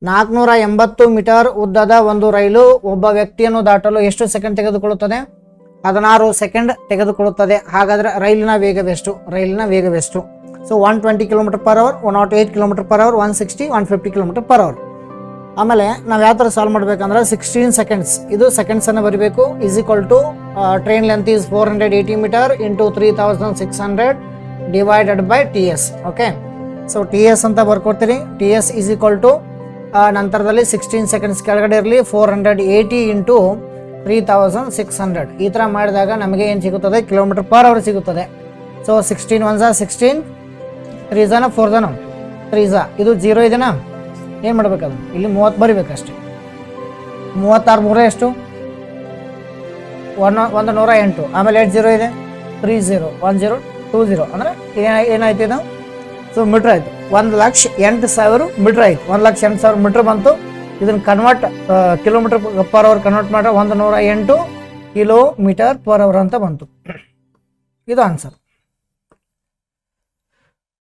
480 metre ಉದ್ದದ ಒಂದು ರೈಲು ಒಬ್ಬ ವ್ಯಕ್ತಿಯನ್ನು ದಾಟಲು ಎಷ್ಟು ಸೆಕೆಂಡ್ ತೆಗೆದುಕೊಳ್ಳುತ್ತದೆ? 16 ಸೆಕೆಂಡ್ ತೆಗೆದುಕೊಳ್ಳುತ್ತದೆ. ಹಾಗಾದರೆ ರೈಲಿನ ವೇಗವೆಷ್ಟು? So 120 km/h, 108 km/h, 160, 150 km/h. ಆಮೇಲೆ ನಾವು ಯಾವ ಥರ ಸಾಲ್ವ್ ಮಾಡಬೇಕಂದ್ರೆ 16 ಸೆಕೆಂಡ್ಸ್, ಇದು ಸೆಕೆಂಡ್ಸನ್ನು ಬರೀಬೇಕು. Is equal to train length is 480 metre into 3600 divided by TS. Okay, so TS ಅಂತ ಬರ್ಕೊಡ್ತೀರಿ. TS ಈಸ್ ಈಕ್ವಲ್ ಟು ನಂತರದಲ್ಲಿ 16 ಸೆಕೆಂಡ್ಸ್ ಕೆಳಗಡೆ ಇರಲಿ 480 ಇಂಟು 3600. ಈ ಥರ ಮಾಡಿದಾಗ ನಮಗೆ ಏನು ಸಿಗುತ್ತದೆ? km/h ಸಿಗುತ್ತದೆ. ಸೊ 16 1 16, 3 4 3 ಇದು 0 ಇದೆನಾ? ಏನು ಮಾಡ್ಬೇಕದು? ಇಲ್ಲಿ 30 ಬರಿಬೇಕಷ್ಟೆ. 36 3 ಎಷ್ಟು? 108. ಆಮೇಲೆ 8 0 ಇದೆ, 30 10 20 ಅಂದರೆ ಏನಾಯ್ತು ಇದು? ಸೊ ಮೀಟ್ರ್ ಆಯಿತು. 1,08,000 ಮೀಟ್ರ್ ಆಯಿತು. 1,08,000 ಮೀಟ್ರ್ ಬಂತು. ಇದನ್ನು ಕನ್ವರ್ಟ್ km/h ಕನ್ವರ್ಟ್ ಮಾಡಿದ್ರೆ 108 km/h ಅಂತ ಬಂತು. ಇದು ಆನ್ಸರ್.